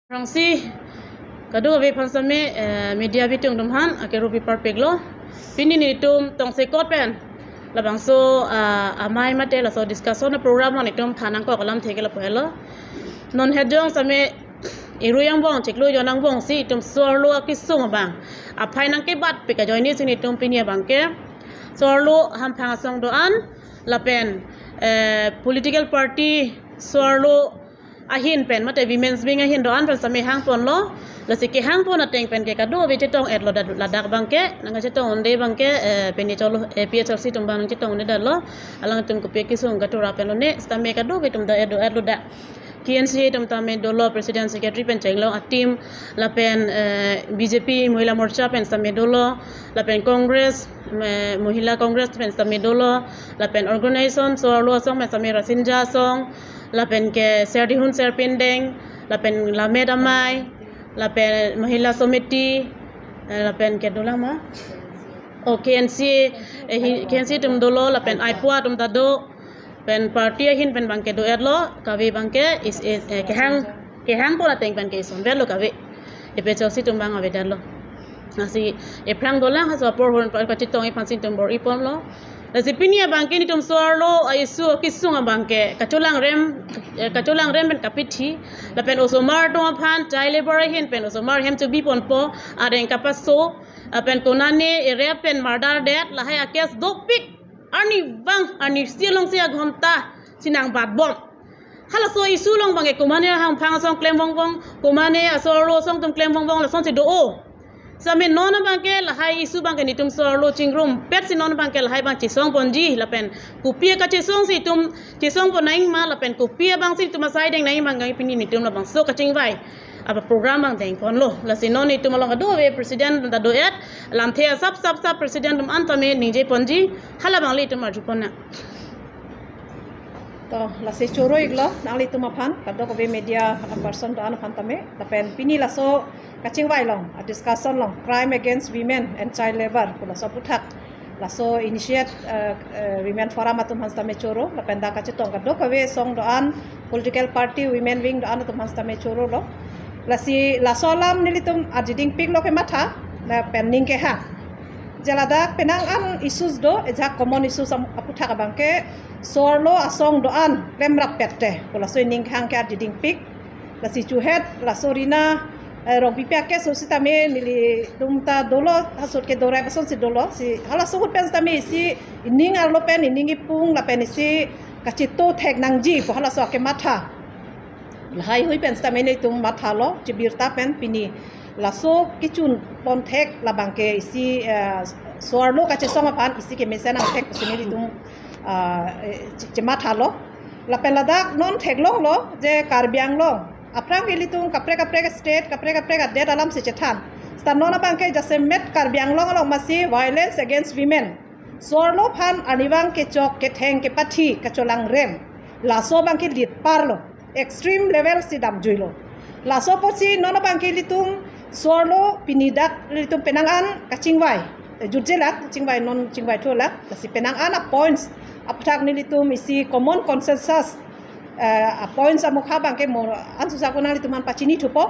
Rangsi kadu abe pansame media bitung dumhan akeru bi parpeglo pini ni tum tong sekot pen labang so amai mate la so discussion program ni tum thanang ko kalam theke la pohelo non hedjong same iruyang bong cheklo jonang bong si tum sorlo akisung bang aphai nang ke bat pe ka joini sini tum pini bang ke sorlo ham phang song doan lapen political party sorlo ahin pen mate women's wing ahin doan pen same hang pon lo la sike hang pon ateng pen ke kado be chetong et lo ladak bangke nanga chetong onde bangke pen cholo PHRC tum bang chetong ne dalo alang tum ko pe kisung gatura pen lo ne stame kado be tum da et lo da KNC tum tame dolo president secretary pen chenglo a team la pen BJP Mahila Morcha pen same dolo la pen Congress Mahila Congress pen same dolo la pen organization so lo song same rasinja song la pen ke serdi hun ser pendeng la pen la medamai la pen Mahila Somiti la pen ke dola ma KNC tum dolo la pen aipua tum tado pen party hin pen bangke do erlo kawe bangke is ke hang pola teng pen ke son velo kawe PHRC tum bang ave darlo nasi prang dola ha so por hon pa chitong i pansin tum bor ipom lo nasi pinia bangke ni tum sorlo aisu kisung bangke kaculang rem pen kapithi la pen osomar to phan chai labor hin pen osomar hem to bi pon po areng kapaso pen konane ere pen murder death la hai akes dopik ani silong sia ghomta sinang bat bom hala so isu long bang kumane hang phang song klem bong bong kumane asoro song tum klem bong bong la song si do o same non bang ke la hai isu bang ke ni tum soro chingrum pet si non bang ke la hai bang chi song ponji la pen kupia ka chi song si tum chi song po naing ma la pen kupia bang si tum sai deng naing bang pini ni tum la bang so ka ching vai apa program bang deng kon lo la si non ni tum long do we president da do et lam the sab president tum antame nije ponji hala bang li tum arju ponna to la se choro iglo nang li tum aphan kado ko be media person da an phan tame la pen pini la so kaching vai long a discussion long crime against women and child labor ko la so puthak la so initiate women forum atum hans tame choro la pen da ka chitong kado ko be song do an political party women wing do an atum hans tame choro lo la si la solam nilitum adiding pik lo ke matha la pending ke ha jalada penang an issues do eja common issues aputha ka bangke sorlo asong do an lemrap pette ko la so ning khang ke adiding pik la si chu het la sorina rong pipia ke so sitame nili tumta dolo hasot ke dorai pason si dolo si hala so hut pen tame si ning ar lo pen ning ipung la pen si kachito thek nangji ko hala so ke matha lahai hui pen sta mene tum mathalo chibirta pen pini laso kichun pon thek la bangke isi sorlo ka chesong pan isi ke mesena thek sini tum chemathalo la pen ladak non thek long lo je karbiang lo aprang ke litung kapre ka state kapre ka det alam se chethan sta non bangke jase met karbiang lo masi violence against women sorlo pan aniwang ke chok ke theng ke pathi ka cholang rem laso bangke lit parlo extreme level sidam juilo la soposi nona bangki litung sorlo pinidak litung penangan kachingwai jujela chingwai non chingwai thola si penangan a points apthak ni litung isi common consensus a points amukha bangke mo ansusa kona lituman pachini thupo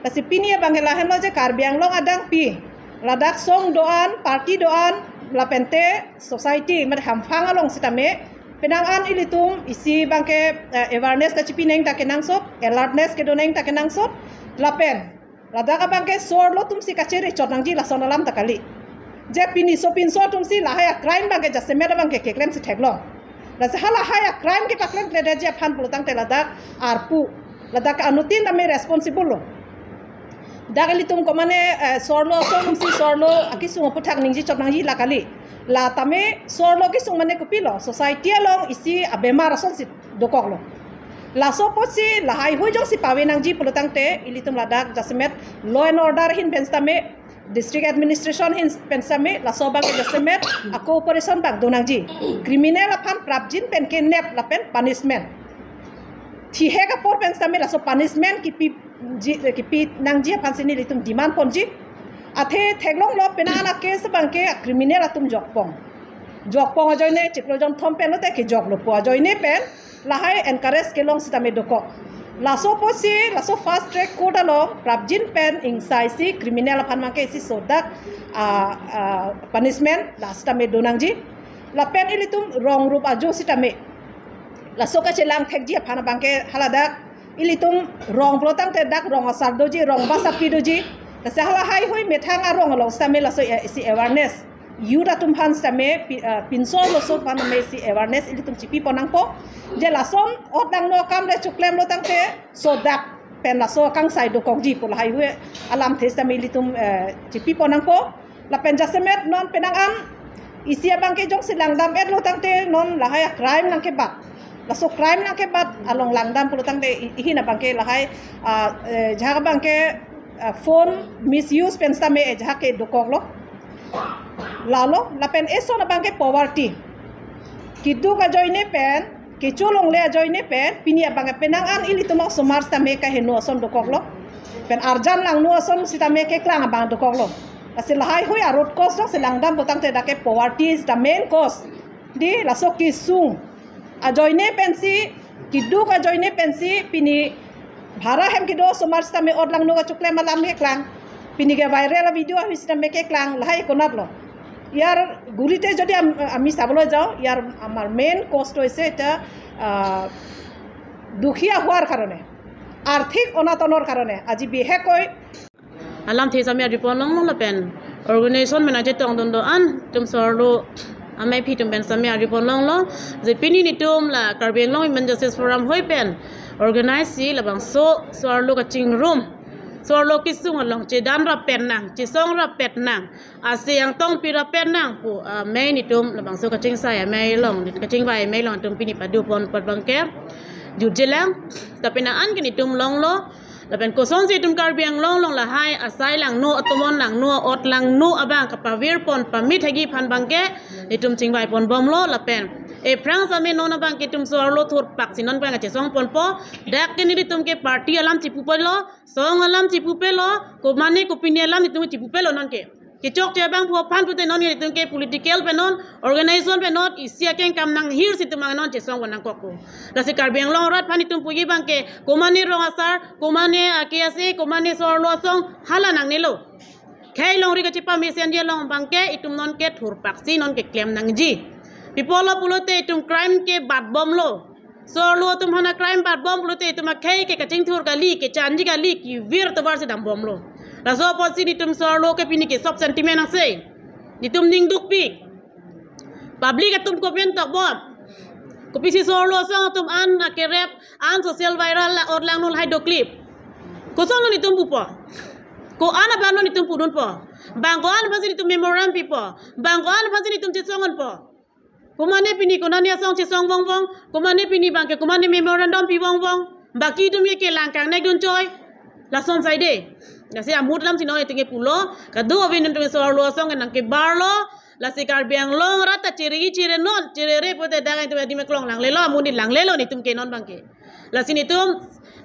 la si pinia bangela henlo je karbiang long adang pi ladak song doan party doan la pente society mat hamphang along sitame penangan ilitum isi bangke awareness ka chipineng ta kenang sot alertness ke doneng ta kenang sot lapen ladaka bangke sorlo tum si kachere chotnangji la sonalam takali je pini so pin so tum si la haya crime bangke jase mera bangke ke claim si theklo la se hala haya crime ke paklem klede je phan pulutang te ladak arpu ladak anutin ame responsible lo dagalitum komane sorlo so tum si sorlo akisung puthak ningji chotnangji la kali la tame sorlo ki sungmane kupilo society along isi abema rason si dokok lo la soposi la hai ho jong si pawenang ji pulutang te ilitum ladak jasmet law and order hin benstame district administration hin pensame la sobang jasmet a cooperation bang donang ji criminal aphan prapjin pen ke nep la pen punishment thi he ka por pensame la so punishment ki pi nang ji aphan sini litum demand ponji athe theglong lo penana case bangke criminal atum jokpong ajoine chiklo jom thom pen lo te ki jok lo po ajoine pen lahai encourage kelong sitame doko laso posi laso fast track court along prabjin pen insai si criminal aphan mangke si sodak punishment last time donangji la pen ilitum wrong rup ajo sitame laso ka chelang thekji aphan bangke haladak ilitum wrong protang te dak wrong asar doji wrong basapi doji la sahala hai hoi methang arong along same laso si awareness yuda tum han same pinso laso pan me si awareness ilitum chipi ponangpo je lasom otang no kam le chuklem lo tang te sodak pen laso kang sai do kokji pol hai hoi alam the same ilitum chipi ponangpo la pen jasemet non penang am isia bangke jong silang dam et lo tang te non la hai crime nang ke bat laso crime nang ke bat along langdam pul tang te hina bangke la hai jaga bangke phone misuse pen same jaga ke do kok lo lalo la pen eso na bangke poverty kidu ka joine pen kichulong le joine pen pinia bangke penang an ili tumok somar same ka heno son do kok lo pen arjan lang no son sitame ke klang bang do kok lo asil hai hoi arot cost no silang dam botang te dake poverty is the main cause di laso kisung a joine pensi kidu ka joine pensi pini bhara hem kido somar same odlang no ka chukle malam ke klang pini ke viral video histam ke klang lahai konat lo ইয়ার গুরিতে যদি আমি চাবলৈ যাওঁ ইয়ার আমার main কষ্ট হৈছে এটা দুখীয়া হওয়ার কারণে আর্থিক অনাটনের কারণে আজি বিশেষকৈ alam thesa me report long long la pen organization manager tong don do an tum sorlo amai phi tum pen samya report long long je pini ni tum la karbeng long men justice forum hoi pen organize si la bang so sorlo ka ching room sorlo kisung long che dan ra pen nang che song ra pet nang asiang tong pi ra pen nang pu mai ni tum la bang so ka ching sai mai long ka ching vai mai long tum pini padu pon pat bang ke ju jelang tapi na an ke ni tum long lo la pen ko song si tum karbiang long long la hai asai lang no atomon lang no ot lang no abang ka pavir pon pamit hagi phan bang ke ni tum ching vai pon bom lo la pen e prang same no na bang ke tum sorlo thur pak sinon bang che song pon po dak ke ni tum ke party alam chipu pe lo song alam chipu pe lo ko mane ko pini alam ni tum chipu pe lo non ke chok che bang pho phan pute non ni tum ke political pe non organization pe non isia ken kam nang hir si tum non che song wanang ko la se karbiang long rat phani tum pugi bang ke ko mane rong asar ko mane akiase ko mane sorlo song hala nang ne lo khai long ri ka chipa mesian dia long bang ke itum non ke thur pak si non ke claim nang ji people lo pulote itum crime ke bat bom lo sorlo tum hana crime bat bom pulote itum khai ke kaching thur ka li ke chanji ka li ki vir to bar se dam bom lo la so posi ni tum sorlo ke pini ke sop sentiment ase ni tum ning duk pi public tum ko pen tok bom ko pisi sorlo so tum an ke rap an social viral la or lang nol hai do clip ko solo ni tum pupo ko ana ban ni tum pudun po bangwan pasi ni tum memorandum pipo bangwan pasi ni tum chesongon po kumane pini konania song chesong wong wong kumane pini bangke kumane memorandum pi wong wong baki tum ye ke langkang nek don choy la son sai de la se amut lam sino etinge pulo kadu ovin tum sorlo song nang ke barlo la se karbiang long rata chiri chire non chire re pote dagai tu di meklong lang lelo muni lang lelo ni tum ke non bangke la sini tum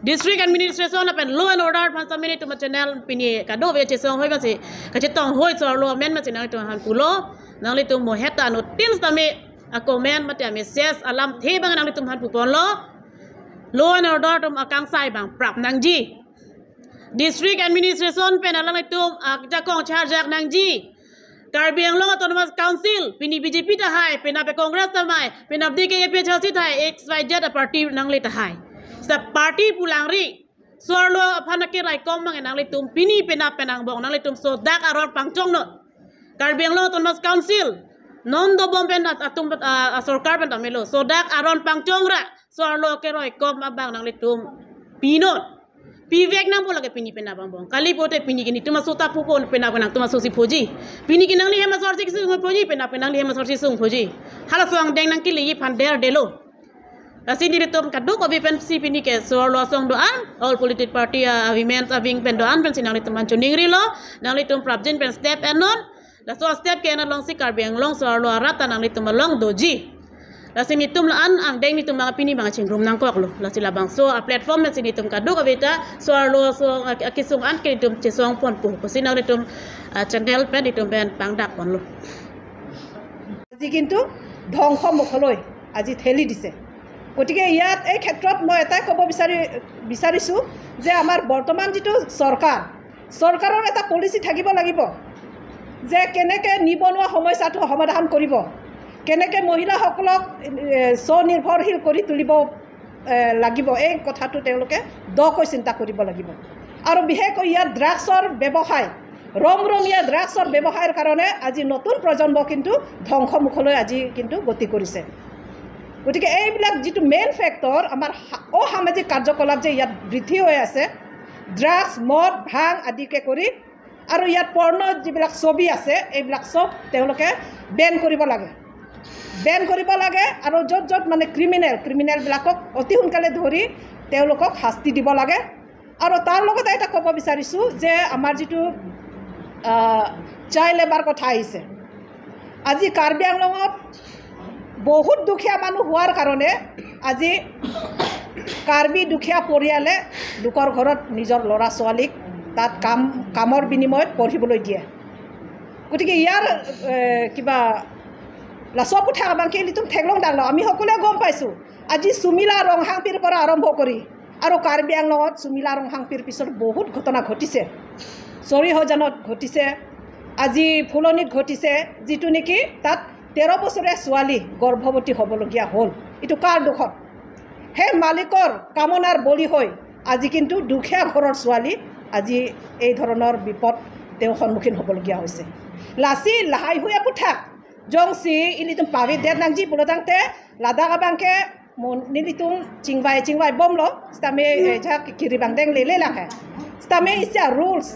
district administration apen law and order pan samene tum channel pini kadu ve chesong hoi ba se ka chetong hoi sorlo men ma sinang tu han pulo nang le tum mo heta no teams tame a comment mate a message alam the bang nang le tum han pu pon lo law and order tum akang sai bang prap nang ji district administration pen alang le tum ja kong charge nang ji Karbiang Long Autonomous Council pini BJP ta hai pena pe Congress ta mai pena DKP chasi thai XYZ party nang le ta hai sa party pulang ri sorlo phanake rai kom mang nang le tum pini pena penang bong nang le tum so dak arot pangchong no Karbiang Long Autonomous Council non do bom pen atum sarkar pen tamelo so dak aron pangchong ra sorlo ke roi kom abang nang le tum pinot pivek nang pola ke pini pena bang bong kali pote pini kini tuma sota pupo pena penang tuma sosi phoji pini kinang li hema sorsi kisung phoji pena penang li hema sorsi sung phoji hala soang deng nang kili pan der delo asi ni retom kadu ko bi pen si pini ke sorlo song do an all political party women aving pen do an pen sinang li teman chuning ri lo nang li tum prabjin pen step and non la so step ke na long si karbiang long sorlo rata nang li tum long doji la sini tum la an ang deng ni tum mga pini mga chingrum nang kok lo la sila bang so a platform na sini tum kadu ka beta so lo so akisung an ke tum chesong pon pu ko sinaw ni tum channel pen ni tum ben pang dak pon lo আজি কিন্তু ধ্বংস মুখলৈ আজি ঠেলি দিছে গতিকে ইয়াত এই ক্ষেত্ৰত মই এটাই ক'ব বিচাৰিছোঁ যে আমাৰ বৰ্তমান যিটো চৰকাৰৰ এটা পলিচি থাকিব লাগিব যে কেনেকৈ নিবনুৱা সমস্যাটো সমাধান কৰিব, কেনেকৈ মহিলাসকলক স্বনিৰ্ভৰশীল কৰি তুলিব লাগিব, এই কথাটো তেওঁলোকে দকৈ চিন্তা কৰিব লাগিব। আৰু বিশেষকৈ ইয়াত ড্ৰাগছৰ ব্যৱসায়, ৰমৰমীয়া ড্ৰাগছৰ ব্যৱসায়ৰ কাৰণে আজি নতুন প্ৰজন্ম কিন্তু ধ্বংসমুখলৈ আজি কিন্তু গতি কৰিছে। গতিকে এইবিলাক যিটো মেইন ফেক্টৰ আমাৰ অসামাজিক কাৰ্যকলাপ যে ইয়াত বৃদ্ধি হৈ আছে, ড্ৰাগছ, মদ, ভাং আদিকে কৰি, আৰু ইয়াত পৰ্ণ যিবিলাক ছবি আছে এইবিলাক চব তেওঁলোকে বেন কৰিব লাগে আৰু য'ত য'ত মানে ক্ৰিমিনেলবিলাকক অতি সোনকালে ধৰি তেওঁলোকক শাস্তি দিব লাগে। আৰু তাৰ লগতে এটা ক'ব বিচাৰিছোঁ যে আমাৰ যিটো চাইল্ড লেবাৰ কথা আহিছে, আজি কাৰ্বি আংলঙত বহুত দুখীয়া মানুহ হোৱাৰ কাৰণে আজি কাৰ্বি দুখীয়া পৰিয়ালে লোকৰ ঘৰত নিজৰ ল'ৰা ছোৱালীক তাত কামৰ বিনিময়ত পঢ়িবলৈ দিয়ে। গতিকে ইয়াৰ কিবা লাচপ উঠা বাংকে লিটুম ঠেকলং ডাংল আমি সকলোৱে গম পাইছোঁ। আজি চুমিলা ৰংহাংপিৰ পৰা আৰম্ভ কৰি আৰু কাৰ্বি আংলঙত চুমিলা ৰংহাংপিৰ পিছত বহুত ঘটনা ঘটিছে। চৰিহজানত ঘটিছে, আজি ফুলনিত ঘটিছে, যিটো নেকি তাত 13 বছৰীয়া ছোৱালী গৰ্ভৱতী হ'বলগীয়া হ'ল। এইটো কাৰ দুখত? সেই মালিকৰ কামনাৰ বলি হৈ আজি কিন্তু দুখীয়া ঘৰৰ ছোৱালী আজি এই ধৰণৰ বিপদ তেওঁ সন্মুখীন হ'বলগীয়া হৈছে। লাচি লাহাই হুয়া পুঠাক জংচি ইলিতুম পাবি দেৰ নাংজি বুলদাংতে লাদাক আবাংকে নিলিতুম চিংবাই বমলো স্তামে ঝাক কিরিবাং দেং লেলে লাহে স্তামে ইসা rules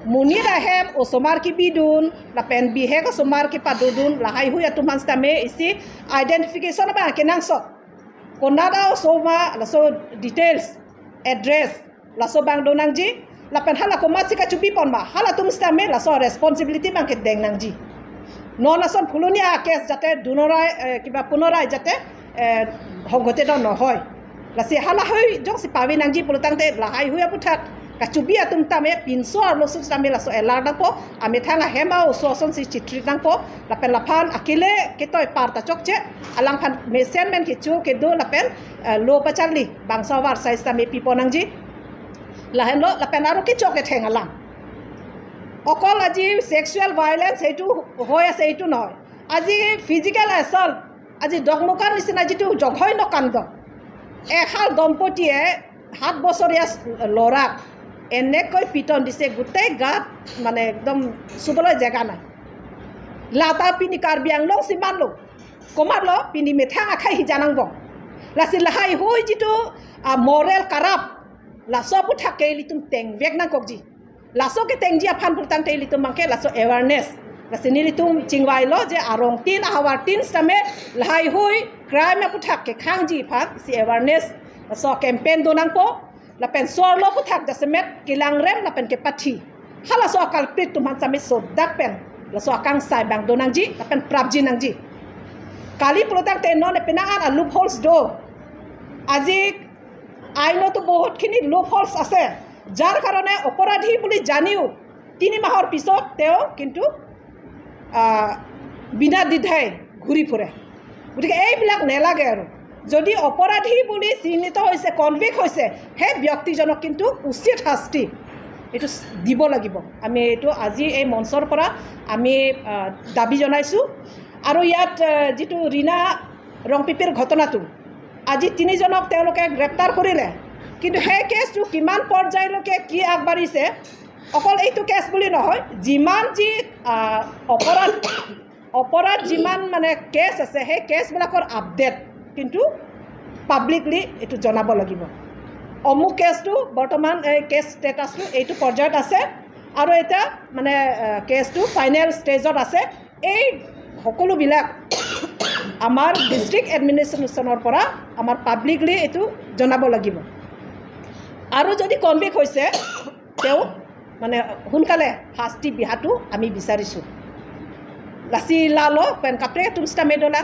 munir ahem osomar ki bidun la pen bihe ko somar ki padudun lahai hu ya tuman stame isi identification ba kenang so konada osoma la so details address la so bang donang ji la pen hala ko masika chupi pon ma hala tum stame la so responsibility bang ke deng nang ji non ason phulunia case jate dunorai kiba punorai jate honggote do no hoy la si hala hoy jong si pawi nang ji pulutang te lahai hu ya puthak kacubi atum tame pinso arlo sus tame la so elarda po ame thanga hema usoson si chitri nang po la pen la phan akile ketoy parta chokche alang phan mesen men ki chu ke do la pen lo pacharli bangsa war size tame pipo nang ji la hen lo la pen aro ki choke theng alang অকল আজি sexual violence এইটো হৈ আছে এইটো নহয় আজি physical এসল্ট আজি ডগমকাৰ নিচিনা যিটো জঘন্য কাণ্ড এহাল দম্পতীয়ে 7 বছৰীয়া ল'ৰাক এনেকৈ পিটন দিছে গোটেই গাত মানে একদম চুবলৈ জেগা নাই লাটা পিনি কাৰ্বি আংলং সিমানলো কমাৰলো পিনি মেথা খাই জানাংব লাসি লাহাই হৈ যিটো মৰেল কাৰাপ লাসব থাকে লিতুম টেং বেগনা ককজি laso ke tengji aphan pultang te litum mangke laso awareness lasini litum chingwai lo je arong tin awar tin stame lahai hui crime puthak ke khangji phan si awareness laso campaign donang po la pen sor lo puthak jasemet kilang rem la pen ke pathi hala so culprit tumhan same so dak pen laso akang sai bang donang ji la pen prabji nang ji kali pultang te non penangan a loopholes do আজি আইনো তো বহুত খিনি loopholes আছে যাৰ কাৰণে অপৰাধী বুলি জানিও 3 মাহৰ পিছত তেওঁ কিন্তু বিনা দ্বিধাই ঘূৰি ফুৰে গতিকে এইবিলাক নেলাগে আৰু যদি অপৰাধী বুলি চিহ্নিত হৈছে কনভিক্ট হৈছে সেই ব্যক্তিজনক কিন্তু উচিত শাস্তি এটো দিব লাগিব আমি এটো আজি এই মঞ্চৰ পৰা আমি দাবী জনাইছো আৰু ইয়াত যেটো ৰিনা ৰংপিপিৰ ঘটনাটো আজি 3 জনক তেওঁলোকে গ্ৰেপ্তাৰ কৰিলে কিন্তু সেই কেছটো কিমান পৰ্যায়লৈকে কি আগবাঢ়িছে অকল এইটো কেছ বুলি নহয় যিমান যি অপৰাধ যিমান মানে কেছ আছে সেই কেছবিলাকৰ আপডেট কিন্তু পাব্লিকলি এইটো জনাব লাগিব অমুক কেছটো বৰ্তমান এই কেছ ষ্টেটাছটো এইটো পৰ্যায়ত আছে আৰু এটা মানে কেছটো ফাইনেল ষ্টেজত আছে এই সকলোবিলাক আমাৰ ডিস্ট্ৰিক্ট এডমিনিষ্ট্ৰেশ্যনৰ পৰা আমাৰ পাব্লিকলি এইটো জনাব লাগিব আৰু যদি কনভিক্ট হৈছে তেও মানে হুনকালে শাস্তি বিহাটো আমি বিচাৰিছো লাসি লালো পেন কাপৰে তুমস্তা মেডলা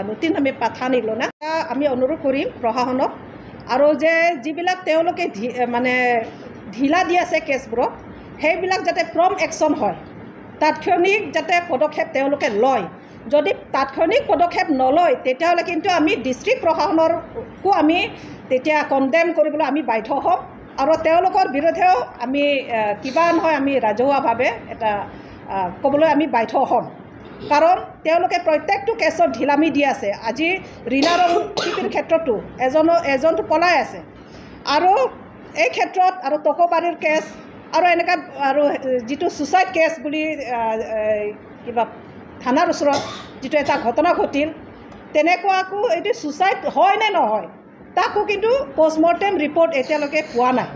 নতুন আমি পাঠানি লনা আমি অনুৰোধ কৰিম প্ৰশাসনক আৰু যে যিবিলাক তেওঁলোকে মানে ঢিলা দি আছে কেছবোৰ সেইবিলাক যাতে প্ৰম একচন হয় তাৎক্ষণিক যাতে পদক্ষেপ তেওঁলোকে লয় যদি তাৎক্ষণিক পদক্ষেপ নলয় তেতিয়াহ'লে কিন্তু আমি ডিষ্ট্ৰিক্ট প্ৰশাসনকো আমি তেতিয়া কণ্ডেম কৰিবলৈ আমি বাধ্য হ'ম আৰু তেওঁলোকৰ বিৰুদ্ধেও আমি কিবা নহয় আমি ৰাজহুৱাভাৱে এটা ক'বলৈ আমি বাধ্য হ'ম কাৰণ তেওঁলোকে প্ৰত্যেকটো কেছত ঢিলামি দি আছে আজি ৰীণাৰ শিপিৰ ক্ষেত্ৰতো এজনটো পলাই আছে আৰু এই ক্ষেত্ৰত আৰু টকোবাৰীৰ কেছ আৰু এনেকুৱা আৰু যিটো ছুচাইড কেছ বুলি কিবা থানাৰ ওচৰত যিটো এটা ঘটনা ঘটিল তেনেকুৱাকো এইটো ছুচাইড হয় নে নহয় তাকো কিন্তু পষ্টমৰ্টেম ৰিপৰ্ট এতিয়ালৈকে পোৱা নাই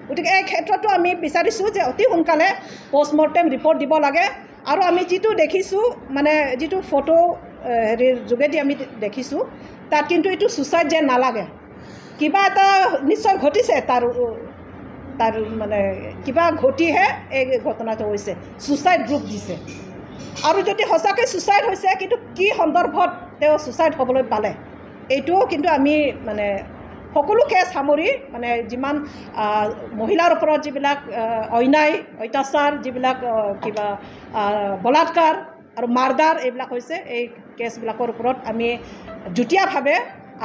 গতিকে এই ক্ষেত্ৰতো আমি বিচাৰিছোঁ যে অতি সোনকালে পষ্টমৰ্টেম ৰিপৰ্ট দিব লাগে আৰু আমি যিটো দেখিছোঁ মানে যিটো ফটো হেৰিৰ যোগেদি আমি দেখিছোঁ তাত কিন্তু এইটো ছুচাইড যেন নালাগে কিবা এটা নিশ্চয় ঘটিছে তাৰ মানে কিবা ঘটিহে এই ঘটনাটো হৈছে ছুচাইড ৰূপ দিছে আৰু যদি সঁচাকৈ ছুচাইড হৈছে কিন্তু কি সন্দৰ্ভত তেওঁ ছুচাইড হ'বলৈ পালে এইটোও কিন্তু আমি মানে সকলো কেছ সামৰি মানে যিমান মহিলাৰ ওপৰত যিবিলাক অন্যায় অত্যাচাৰ যিবিলাক কিবা বলাৎকাৰ আৰু মাৰ্ডাৰ এইবিলাক হৈছে এই কেছবিলাকৰ ওপৰত আমি যুটীয়াভাৱে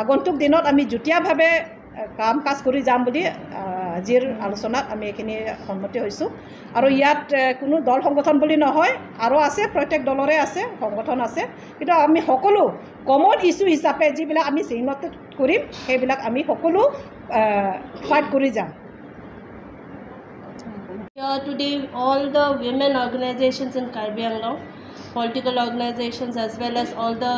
আগন্তুক দিনত আমি যুটীয়াভাৱে কাম কাজ কৰি যাম বুলি আজিৰ আলোচনাত আমি এইখিনি সন্মতি হৈছোঁ আৰু ইয়াত কোনো দল সংগঠন বুলি নহয় আৰু আছে প্ৰত্যেক দলৰে আছে সংগঠন আছে কিন্তু আমি সকলো কমন ইছ্যু হিচাপে যিবিলাক আমি চিহ্নিত কৰিম সেইবিলাক আমি সকলো ফাইট কৰি যাম Today, all the women organizations in Karbi Anglong, political organizations as well as all the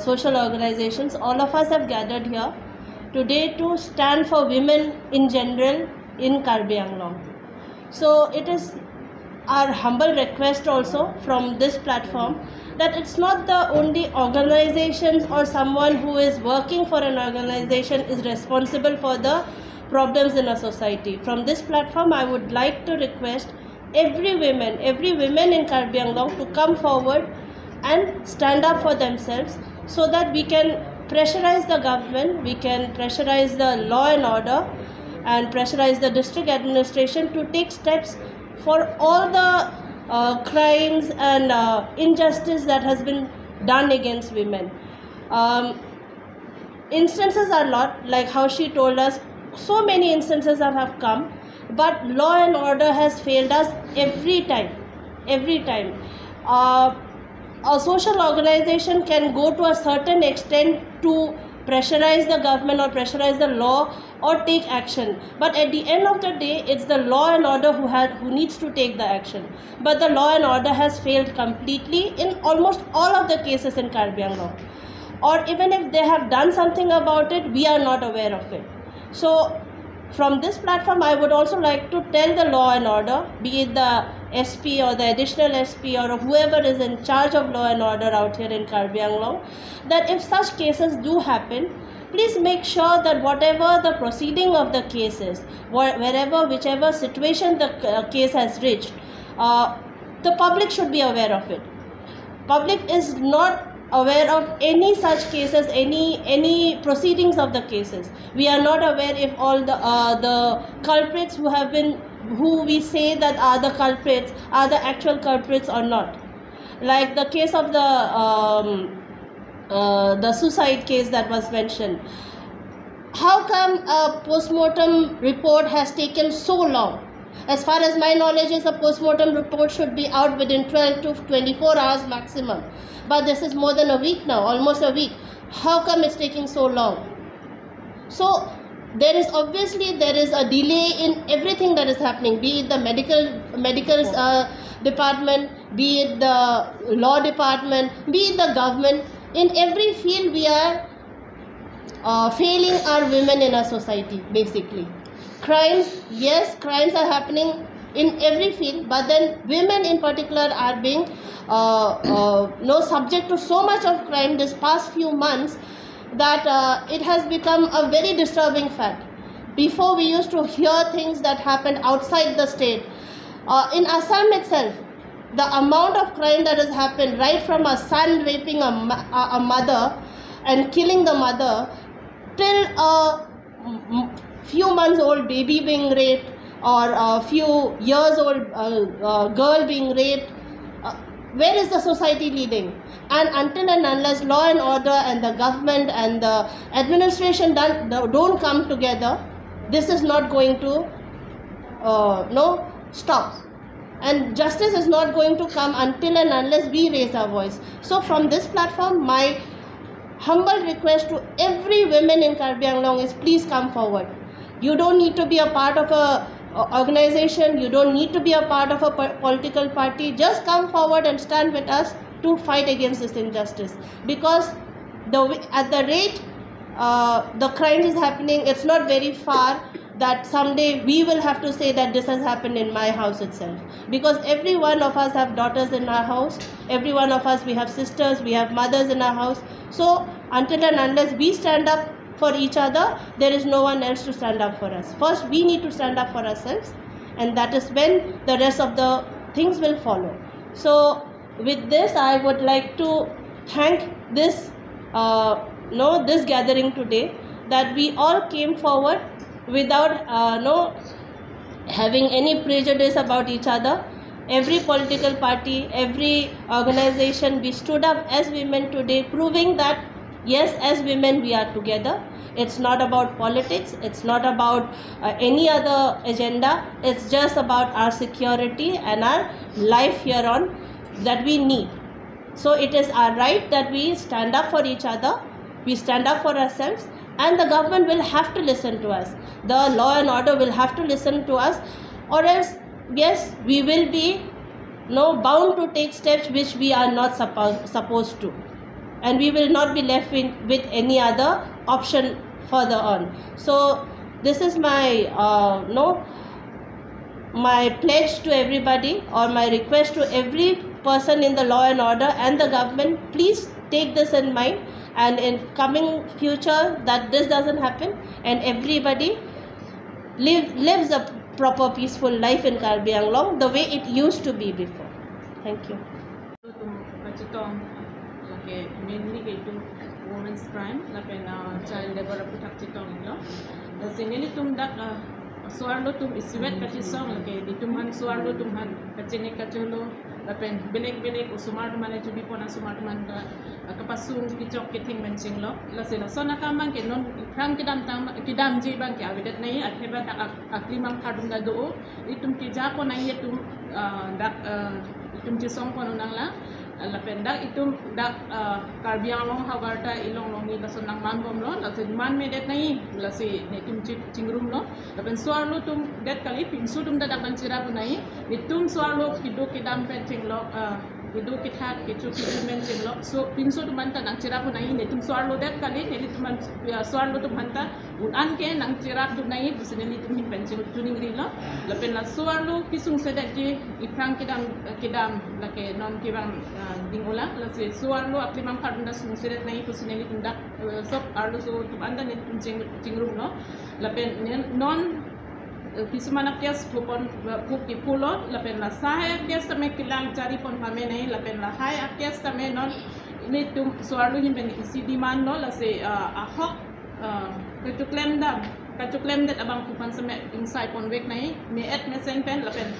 social organizations, all of us have gathered here today to stand for women in general in Karbi Anglong. So it is our humble request also from this platform that it's not the only organizations or someone who is working for an organization is responsible for the problems in a society. From this platform, I would like to request every woman in Karbi Anglong to come forward and stand up for themselves so that we can pressurize the government, we can pressurize the law and order and pressurize the district administration to take steps for all the crimes and injustice that has been done against women. Instances are a lot, like how she told us, so many instances that have come, but law and order has failed us every time. A social organization can go to a certain extent to pressurize the government or pressurize the law or take action, but at the end of the day it's the law and order who needs to take the action. But the law and order has failed completely in almost all of the cases in Karbi Anglong, or even if they have done something about it, we are not aware of it. So from this platform, I would also like to tell the law and order, be it the SP or the additional SP or whoever is in charge of law and order out here in Karbi Anglong, that if such cases do happen, please make sure that whatever the proceeding of the case is, whichever situation the case has reached, the public should be aware of it. Public is not aware of any such cases, any proceedings of the cases. We are not aware if all the culprits who we say that are the culprits are the actual culprits or not. Like the case of the suicide case that was mentioned. How come a postmortem report has taken so long? As far as my knowledge is, a postmortem report should be out within 12 to 24 hours maximum. But this is more than a week now, almost a week. How come it's taking so long? So there is a delay in everything that is happening, be it the medical department, be it the law department, be it the government. In every field we are failing our women in our society, basically. Crimes, yes, crimes are happening in every field, but then women in particular are being subject to so much of crime this past few months that it has become a very disturbing fact. Before, we used to hear things that happened outside the state. In Assam itself, the amount of crime that has happened, right from a son raping a mother and killing the mother, till a few months old baby being raped, or a few years old girl being raped. where is the society leading? And until and unless law and order and the government and the administration don't come together, this is not going to stop. And justice is not going to come until and unless we raise our voice. So from this platform, my humble request to every woman in Karbi Anglong is, please come forward. You don't need to be a part of a organization, you don't need to be a part of a political party. Just come forward and stand with us to fight against this injustice. Because at the rate the crime is happening, it's not very far that someday we will have to say that this has happened in my house itself. Because every one of us have daughters in our house, every one of us, we have sisters, we have mothers in our house. So until and unless we stand up for each other, there is no one else to stand up for us. First we need to stand up for ourselves, and that is when the rest of the things will follow. So with this, I would like to thank this this gathering today, that we all came forward without having any prejudice about each other. Every political party, every organization, we stood up as women today, proving that yes, as women we are together. It's not about politics, it's not about any other agenda, it's just about our security and our life here on that we need. So it is our right that we stand up for each other, we stand up for ourselves, and the government will have to listen to us. The law and order will have to listen to us, or else, yes, we will be bound to take steps which we are not supposed to. And we will not be left with any other option further on. So this is my my pledge to everybody, or my request to every person in the law and order and the government. Please take this in mind, and in coming future that this doesn't happen, and everybody lives a proper peaceful life in Karbi Anglong the way it used to be before. Thank you. Mainly itu women's crime, lapen child labor putak citong ilo. Sinili tum dak suarlo tum isiwet kacisong lagi ditumhan suarlo tumhan kacine kaculo lapen benek usumar mana cubi pona sumar man kapasung kicok kiting mencing lo. Lasila so nakamang ke non krang kidam ji bang ke awidet nai akheba tak aklimang kadum da do itum kijapo nai itum dak itum cisong kono nang la. Lapen dak itu dak Karbi Anglong hawarta ilong longi lason nang manbom lo lasin man medet nai lasi netum cingrum lo lapen suarlo tum det kali pinsu tum dak dan cira punai itum suarlo kidu kidam pencing lo kidu kithat kicu mencing lo so pinsu tum manta nang cira punai netum suarlo det kali neli tum suarlo tum hanta unan ke nang cira tum nai busene tum pencing tuning ri lo lapen la suarlo pisung sedet ji iprang kidam lake non kibang dingula lasi suarlo aklimang kadunda sungsiret nai pusineli tindak sop arlo so tumanda net cingrum no lapen non kisumana kias kupon kuki pulo lapen la sahe kias tame kilang cari pon pame nai lapen la hai kias tame non ini tum suarlo himben isi diman no lasi ahok kacuklem det abang kupan same inside pon wek nai me et mesen pen lapen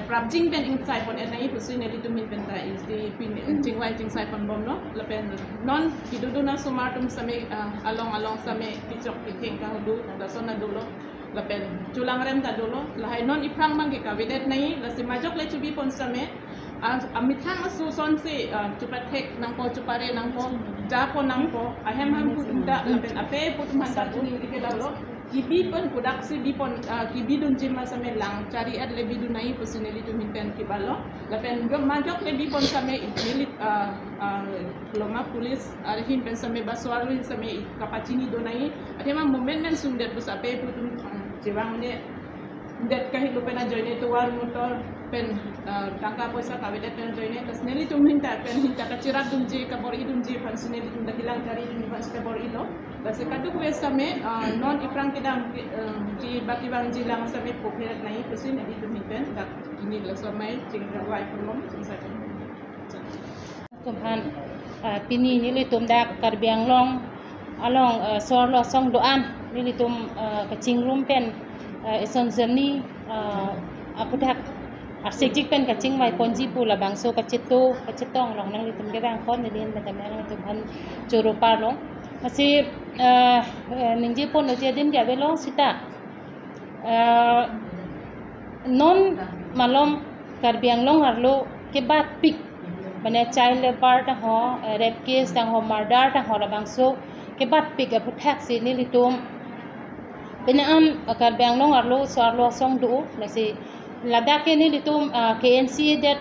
Prabjing pen inside pon nai pusin eli tumin penta is the pin jingwai jingsai pon bom no lapen non kiduduna sumartum same along same kicok piking ka hudu da sona dulo lapen culang rem ta dulo lahai non iprang mangge ka videt nai lasi majok le chubi pon same amithang asu son se chupathek nang po chupare nang po ja po nang po ahem ham putunda lapen ape putum hanta tuning dike dalo kibi pun kudak si di pon kibi dun jima same lang cari ad lebi dunai personally to minten kibalo lapen gam majok lebi pon same milit loma police hin pen same baswalu same kapacini donai atema moment men sundet bus ape putum jiwang ne det kahi lupena joine to war motor pen tangka poisa kawedet pen joine personally to minta pen hinta kacirat dunji kabori dunji personally tum dakilang cari dun pas kabori lo base kaduk wes same non iprang kidam ji baki bang ji lang same poperet nai pusin edi tum minten dak ini la somai jingrawai pulom sa Tuhan pini nili tum dak Karbi Anglong along sorlo song doan nili tum kacingrum pen ison jerni apudak arsik pen kacing mai ponji pula bangso kacetong long nang litum ke bang kon ni ben ta mang tu han choro par long masih ningji pon lo dia dim dia belo sita non malom karbiang long arlo ke bat pik mane child labor ta ho rape case ta ho murder ta ho bangso ke bat pik a puthak si ni litum penaan karbiang long arlo sarlo song du nasi Ladakh ni litum KNC that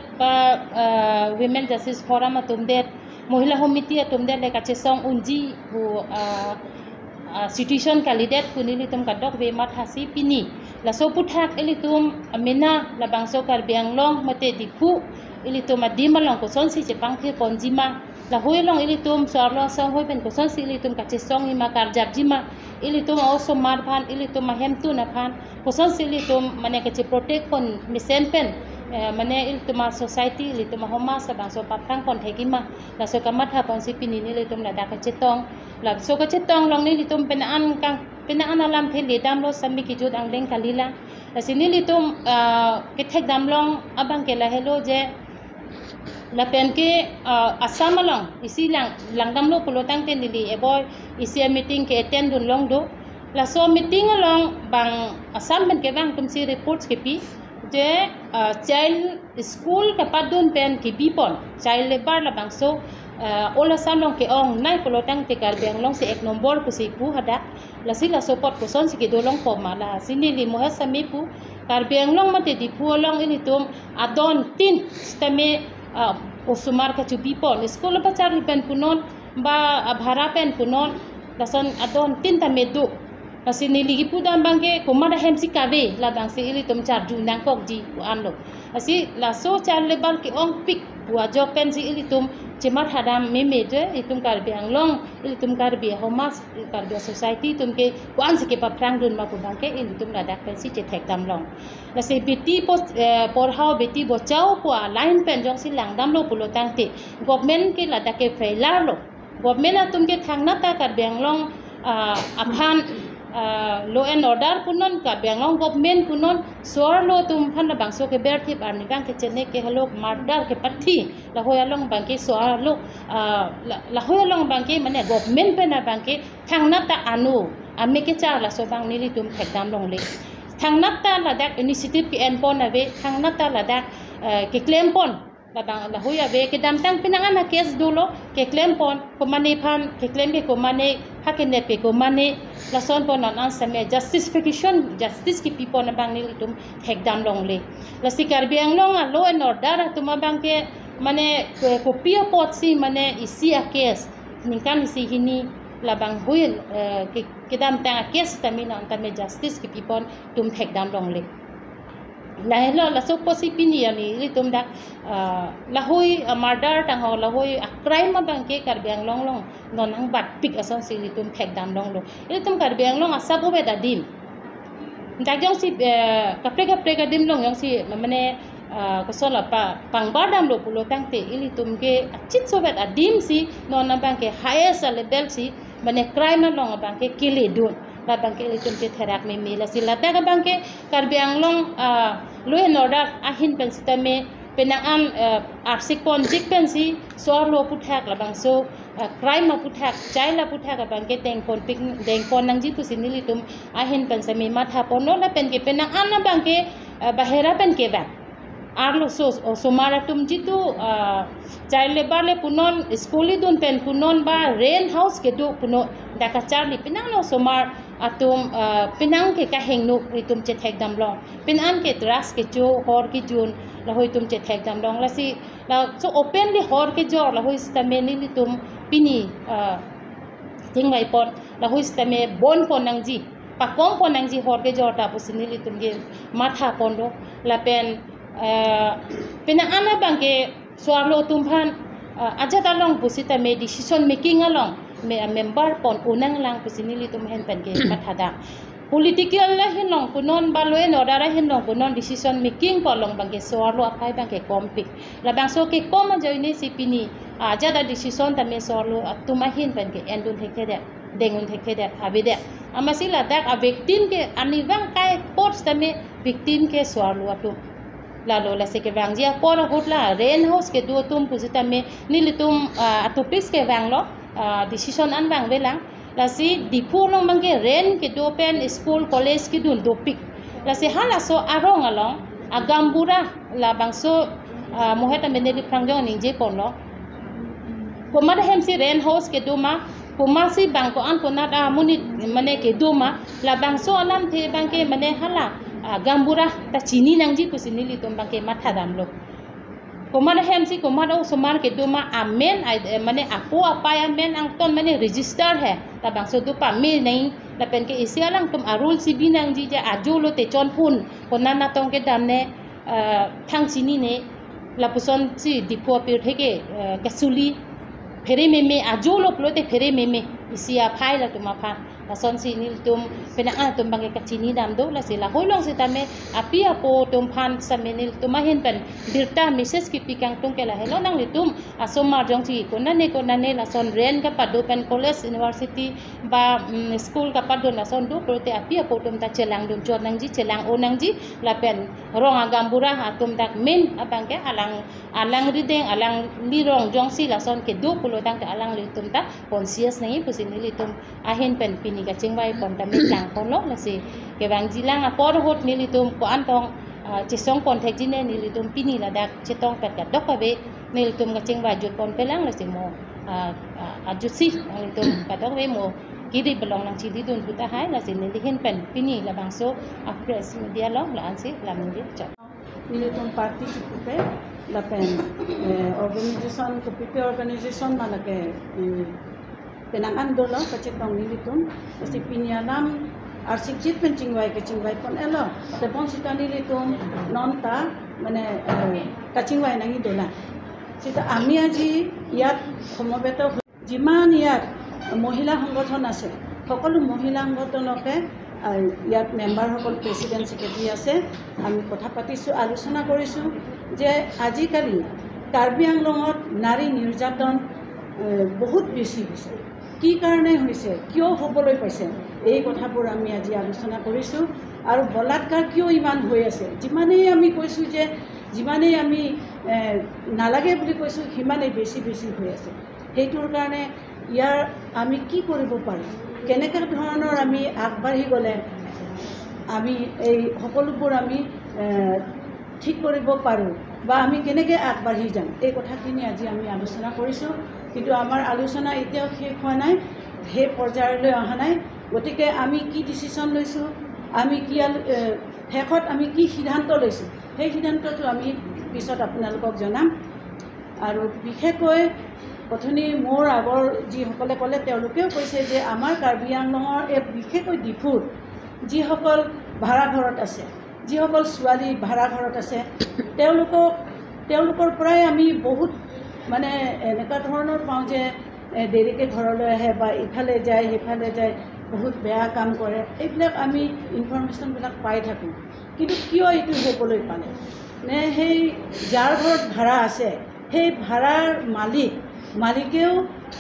Women Justice Forum atum that Mohila Committee atum that like song unji hu situation kalidet kuni litum kadok be mat hasi pini la so puthak elitum amena la bangso karbiang long mate diku elitum adimalong ko son si chepang the ponjima la hoilong elitum sarlo song hoi pen ko son si elitum kache song ima karjab jima elitum also marphan elitum mahemtu na phan ko son si elitum mane kache protect kon misen pen mane elitum society elitum homa sa bangso paprang kon thekima la so kamatha pon si pini ni elitum la da kache tong la so kache tong long ni elitum penaan alam the le dam lo sami ki jod angleng kalila la sini elitum ke thek dam long abang ke la hello je la pen ke asam long isi langdam lo pulotang ten dili eboy isi meeting ke attend dun long do la so meeting long bang asam ben ke bang tum si reports ke pi je child school ke padun pen ke bipon child labor la bang so ola sam long ke ong nai pulotang te karbiang long se ek nombor ku si pu hada la si la support ko son si ke dolong ko mala sini li mo ha sami pu karbiang long mate di pu long ini tum adon tin stame osumar ka chubi pon school pa char pen punon ba bhara pen punon lason adon tin ta medu asini ligi pudam bangke komada hemsi kabe la bangse ili tum char ju nang kok ji anlo asi la so char lebar ki ong pik bua jo pen si ili tum chemat hadam memeje itum karbiang long ili tum karbi homas karbi society tum ke wan se ke paprang dun ma ku bangke ili tum la dak pen si che thek dam long la se beti por hao beti bo chao kwa line pen jong si lang dam lo pulo tang te government ke la dak ke failar lo government atum ke thang na ta karbiang long aphan law and order punon karbiang long government punon sor lo tum phan la bangso ke ber thip arni bang ke chene ke halo murder ke pathi la hoya long bang ke sor lo la hoya long bang ke mane government pe na bang ke thang na ta anu ame ke cha la so bang ni tum thek dam long le thang na ta la dak initiative ke en pon ave thang na ta la dak ke claim pon la bang la hoya ve ke dam tang pinangan na case dulo ke claim pon ko mane phan ke claim ke ko mane hakin pe ko mane la son pon an ansame justice ki people na bang ni tum thek dam long le la sikar biang long a law and order tuma bang ke mane ko pia pot si mane isi a case ningkan si hini la bang huil ke dam tang case tamina antame justice ki people tum thek dam long le la hello la so posi pini ani tum da la hui murder tang ho la hui crime ma bang ke karbiang long non ang bat pik ason si tum thek dam long lo tum karbiang long asab obe da dim da jong si kapre ka dim long yong si mane ko sola pa pangbar dam lo pulo tang te tum ke achit sobet adim si non bang ke highest level si mane crime long bang ke kile dun la bang ke tum ke therak me la si la ta bang ke karbiang long law and order ahin pen sitame penangan arsik pon jik pen si sor lo puthak la bang so crime ma puthak child la puthak bang ke teng pon pik deng pon nang ji pusin ni tum ahin pen sami matha pon no la pen ke penangan na bang ke bahera pen ke ba arlo so mara tum jitu child labor le punon skuli dun pen punon ba rent house ke do puno daka charli pinang no so mar atum pinang ke ka hengnu ritum che thek dam long pinan ke tras ke cho hor ki jun la hoi tum che thek dam long la si la so openly hor ke jor la hoi stameni ni tum pini ting mai pon la hoi stame bon pon nang ji pa kom pon nang ji hor ke jor ta pusini li tum ge matha pon do la pen pinana bangke swalo tum phan aja talong pusita me decision making along member pon unang lang pusini li tum hen pen ke mathada political la hinong punon balwe no dara hinong punon decision making polong bangke swalo apai bangke kompik la bangso ke kom joini sipini aja da decision ta me swalo atuma hin pen ke endun thekede dengun thekede habide amasila dak a victim ke anibang kai post ta me victim ke swalo atu lalu la se ke wang dia por hot la rain house ke du tum puzita me nilitum atopis ke wang lo decision an wang velang la si dipu long bangke rain ke du pen school college ke dun topik la se hala so arong along agambura la bangso moheta meneli prangjong ningje pon lo komada hem si rain house ke du ma komasi bangko an konat muni mane ke du ma la bangso alam the bangke mane hala gambura ta chini nangji kusini li tom bangke matha damlo komada hem si komada somar ke du ma amen mane apo apa ya men ang ton mane register hai ta bangso du pa me nei la pen ke isialang tum arul si binangji ja ajulo te chon phun konana tong ke damne thang chini ne la puson si dipo pir theke kasuli fere meme ajulo plote fere meme isia phai la tuma pha son si nil tum pena tum bange ka chini dam do la sila holong si tame api apo tum phan samenil tumahin pen birta message ki pikang tung ke la hello nang litum asomar jong chi konane la son ren ka padu pen college university ba school ka padu la son do prote api apo tum ta chelang dum chon nang ji chelang o nang ji la pen rong agambura atum dak min abang ke alang rideng alang lirong jong si la son ke do pulo tang ka alang litum ta conscious nai pusin litum ahin pen pini ka chingwai pon ta mit lang pon lo la si ke bang jilang apor hot ni litum ko antong chisong pon thek jine ni litum pini la dak chetong pet ka dok be ni litum ka chingwai jut pon pelang la si mo ajusi litum ka dok be mo kiri belong lang chili dun buta hai la si ni hin pen pini la bangso press media lo la ansi la mingi chat ni litum party chipupe la pen organization ko pipe organization na lage penangan dolo kacetong nilitum si pinyalam arsikjit pencingwai kecingwai pon elo tepon sita nilitum nonta mane kacingwai nangi dola sita ami aji ইয়াত সমবেত যিমান ইয়াত মহিলা সংগঠন আছে সকলো মহিলা সংগঠনকে ইয়াত মেম্বাৰ সকল প্ৰেসিডেন্ট সেক্ৰেটাৰী আছে আমি কথা পাতিছো আলোচনা কৰিছো যে আজিকালি কাৰ্বি আংলঙত নাৰী নিৰ্যাতন বহুত বেছি হৈছে কি কাৰণে হৈছে কিয় হ'বলৈ পাইছে এই কথাবোৰ আমি আজি আলোচনা কৰিছো আৰু বলাৎকাৰ কিয় ইমান হৈ আছে যিমানেই আমি কৈছো যে যিমানেই আমি নালাগে বুলি কৈছো সিমানেই বেছি হৈ আছে সেইটোৰ কাৰণে ইয়াৰ আমি কি কৰিব পাৰো কেনেকা ধৰণৰ আমি আগবাঢ়ি গলে আমি এই সকলোবোৰ আমি ঠিক কৰিব পাৰো বা আমি কেনেকৈ আগবাঢ়ি যাম এই কথাখিনি আজি আমি আলোচনা কৰিছো কিন্তু আমাৰ আলোচনা এতিয়াও শেষ হোৱা নাই সেই পৰ্যায়লৈ অহা নাই গতিকে আমি কি ডিসিশন লৈছো আমি কি শেষত আমি কি সিদ্ধান্ত লৈছো সেই সিদ্ধান্তটো আমি পিছত আপোনালোকক জনাম আৰু বিশেষকৈ প্ৰথমে মোৰ আগৰ যিসকলে ক'লে তেওঁলোকেও কৈছে যে আমাৰ কাৰ্বি আংলঙৰ এই বিশেষকৈ ডিফুত যিসকল ভাড়া ঘৰত আছে যিসকল ছোৱালী ভাড়া ঘৰত আছে তেওঁলোকৰ পৰাই আমি বহুত মানে এনেকুৱা ধৰণৰ পাওঁ যে দেৰিকৈ ঘৰলৈ আহে বা ইফালে যায় সিফালে যায় বহুত বেয়া কাম কৰে এইবিলাক আমি ইনফৰমেশ্যনবিলাক পাই থাকোঁ কিন্তু কিয় এইটো হ'বলৈ পালে নে সেই যাৰ ঘৰত ভাড়া আছে সেই ভাড়াৰ মালিকেও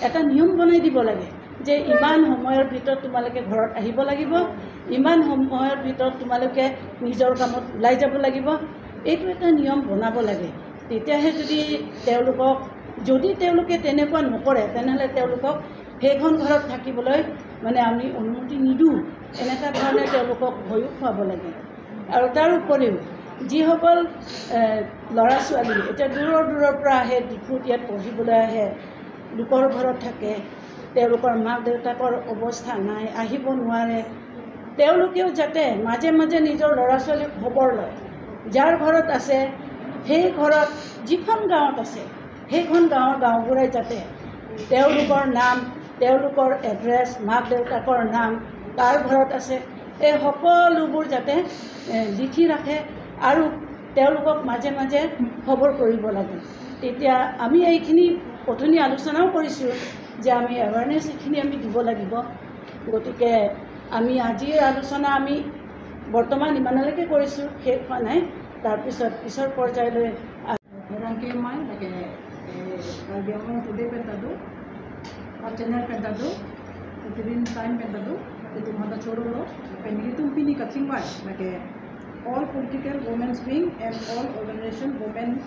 এটা নিয়ম বনাই দিব লাগে যে ইমান সময়ৰ ভিতৰত তোমালোকে ঘৰত আহিব লাগিব ইমান সময়ৰ ভিতৰত তোমালোকে নিজৰ কামত ওলাই যাব লাগিব এইটো এটা নিয়ম বনাব লাগে তেতিয়াহে যদি তেওঁলোকে তেনেকুৱা নকৰে তেনেহ'লে তেওঁলোকক সেইখন ঘৰত থাকিবলৈ মানে আমি অনুমতি নিদিওঁ এনেকুৱা ধৰণে তেওঁলোকক ভয়ো খুৱাব লাগে আৰু তাৰ উপৰিও যিসকল ল'ৰা ছোৱালী এতিয়া দূৰৰ পৰা আহে ডিফুত ইয়াত পঢ়িবলৈ আহে লোকৰ ঘৰত থাকে তেওঁলোকৰ মাক দেউতাকৰ অৱস্থা নাই আহিব নোৱাৰে তেওঁলোকেও যাতে মাজে মাজে নিজৰ ল'ৰা ছোৱালীক খবৰ লয় যাৰ ঘৰত আছে সেই ঘৰত যিখন গাঁৱত আছে সেইখন গাঁওবুঢ়াই যাতে তেওঁলোকৰ নাম তেওঁলোকৰ এড্ৰেছ মাক দেউতাকৰ নাম কাৰ ঘৰত আছে এই সকলোবোৰ যাতে লিখি ৰাখে আৰু তেওঁলোকক মাজে মাজে খবৰ কৰিব লাগে তেতিয়া আমি এইখিনি প্ৰথমে আলোচনাও কৰিছোঁ যে আমি এৱাৰনেছ এইখিনি আমি দিব লাগিব গতিকে আমি আজিৰ আলোচনা আমি বৰ্তমান ইমানলৈকে কৰিছোঁ শেষ হোৱা নাই তাৰপিছত পিছৰ পৰ্যায়লৈ Rangkaian lagi Albion today pentado channel pentado within time pentado itu mata choro lo penili tumpini kaching bai lagi all political women's wing and all organization women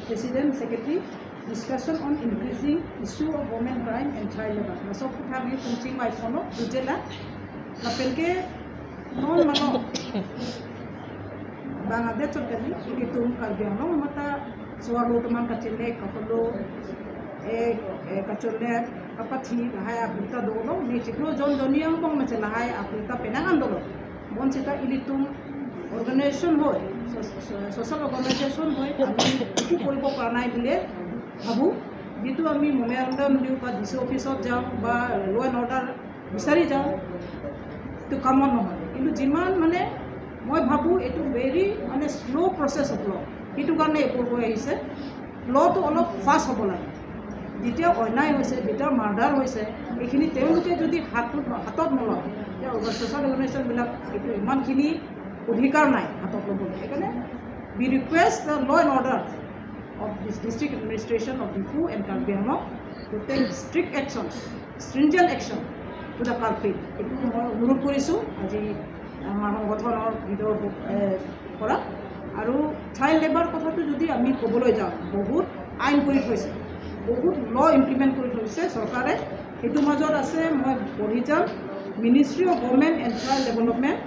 president secretary discussion on increasing issue of women crime and child labor. Na sob kutha bi punching mai phono dujela na pelke non mano Bangladesh choteli ilitum Karbiang Long mata suaru teman kacille kapolo kacille kapathi lahaya buta dolo ni chiklo jon joniang bong me lahaya aputa penangan dolo bon chita ilitum organization hoy social organization hoy ami itu koribo paranai dile ভাবু যেহেতু আমি memorandum দিওঁ বা DC অফিচত যাওঁ বা ল' and order বিচাৰি যাওঁ এইটো কামত নহয় কিন্তু যিমান মানে মই ভাবোঁ এইটো ভেৰি মানে শ্ল' প্ৰচেছ অফ ল' সেইটো কাৰণে এইবোৰ হৈ আহিছে ল'টো অলপ ফাষ্ট হ'ব লাগে যেতিয়া অন্যায় হৈছে যেতিয়া মাৰ্ডাৰ হৈছে এইখিনি তেওঁলোকে যদি হাতত নলয় ছ'চিয়েল অৰ্গেনাইজেশ্যনবিলাক এইটো ইমানখিনি অধিকাৰ নাই হাতত ল'বলৈ সেইকাৰণে be request the law' and order of this district administration of Difu and Karbiang Long to take strict action, stringent action to the culprit. Itu অনুৰোধ কৰিছোঁ আজি আমাৰ সংগঠনৰ ভিতৰৰ পৰা আৰু চাইল্ড লেবাৰ কথাটো যদি আমি ক'বলৈ যাওঁ বহুত আইন কৰি থৈছে বহুত ল' ইমপ্লিমেণ্ট কৰি থৈছে চৰকাৰে সেইটোৰ মাজত আছে মই পঢ়ি যাম ministry of women and child development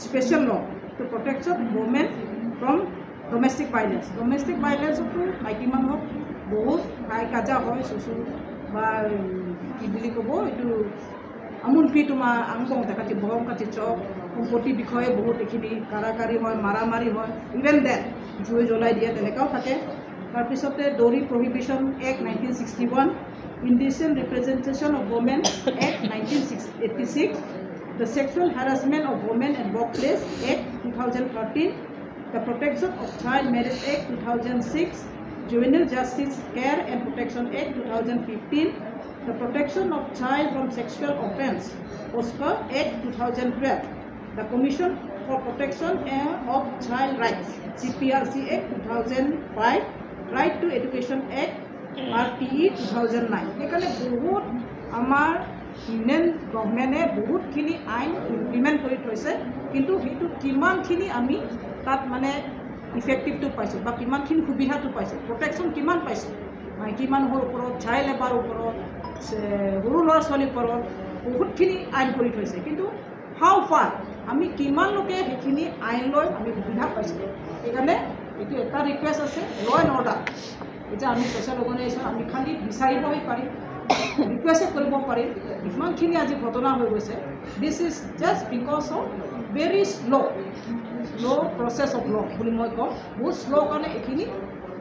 special law' to protection women from domestic violence to maiki manok bahut hai kaja hoy susu ba ki bili kobo etu amul pi tuma angong takati bom kati chok kompoti bikhoye bahut ekhini karakari hoy maramari hoy even that joi jolai dia tenekao thake tar pisote dori prohibition act 1961 indecent representation of women act 1986 the sexual harassment of women and workplace act 2013 the Protection of Child Marriage Act 2006, Juvenile Justice Care and Protection Act 2015, the Protection of Child from Sexual Offence, POSCO Act 2012, the Commission for Protection of Child Rights, CPRC Act 2005, Right to Education Act, RTE 2009. এখানে বহুত আমার union গভর্নমেন্টে বহুতখিনি আইন implement কৰি থৈছে কিন্তু সেইটো কিমানখিনি আমি তাত মানে ইফেক্টিভটো পাইছোঁ বা কিমানখিনি সুবিধাটো পাইছোঁ প্ৰটেকশ্যন কিমান পাইছোঁ মাইকী মানুহৰ ওপৰত চাইল্ড লেবাৰৰ ওপৰত সৰু ল'ৰা ছোৱালীৰ ওপৰত বহুতখিনি আইন কৰি থৈছে কিন্তু হাউ ফাৰ আমি কিমান লোকে সেইখিনি আইন লৈ আমি সুবিধা পাইছোঁ সেইকাৰণে এইটো এটা ৰিকুৱেষ্ট আছে ল' এণ্ড অৰ্ডাৰ এতিয়া আমি ছ'চিয়েল অৰ্গেনাইজেশ্যন আমি খালি বিচাৰিবই পাৰিম ৰিকুৱেষ্ট কৰিব পাৰিম ইমানখিনি আজি ঘটনা হৈ গৈছে this is just because of very slow' process of law' বুলি মই কওঁ বহুত শ্ল' কাৰণে এইখিনি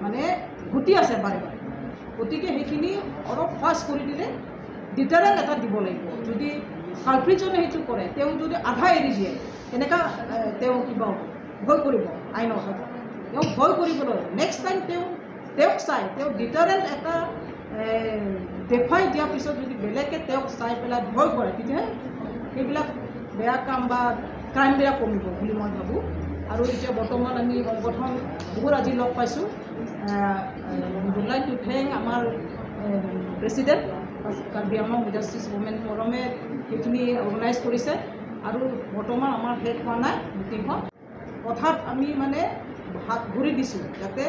মানে ঘটি আছে বাৰে বাৰে গতিকে সেইখিনি অলপ ফাষ্ট কৰি দিলে ডিটাৰেণ্ট এটা দিব লাগিব যদি কালপ্ৰিটজনে সেইটো কৰে তেওঁ যদি আধা এৰি দিয়ে তেনেকুৱা তেওঁ কিবা ভয় কৰিব আইনৰ কথা তেওঁ ভয় কৰিবলৈ নেক্সট টাইম তেওঁক চাই তেওঁ ডিটাৰেণ্ট এটা দেখুৱাই দিয়াৰ পিছত যদি বেলেগে তেওঁক চাই পেলাই ভয় কৰে তেতিয়াহে সেইবিলাক বেয়া কাম বা ক্ৰাইমবিলাক কমিব বুলি মই ভাবোঁ আৰু এতিয়া বৰ্তমান আমি সংগঠন বহুত আজি লগ পাইছোঁ would like to thank আমাৰ president Karbi Anglong justice women ফৰমে সেইখিনি অৰ্গেনাইজ কৰিছে আৰু বৰ্তমান আমাৰ শেষ হোৱা নাই মিটিংখন কথাত আমি মানে হাত ভৰি দিছোঁ যাতে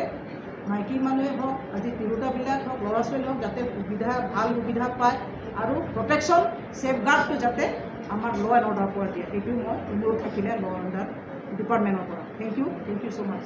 মাইকী মানুহে হওক আজি তিৰোতাবিলাক হওক ল'ৰা ছোৱালী হওক যাতে ভাল সুবিধা পায় আৰু প্ৰটেকশ্যন ছেফগাৰ্ডটো যাতে আমাৰ ল' এণ্ড অৰ্ডাৰ পৰা দিয়ে সেইটো মই অনুৰোধ থাকিলে ল' এণ্ড অৰ্ডাৰ ডিপাৰ্টমেণ্টৰ পৰা থেংক ইউ ছ' মাছ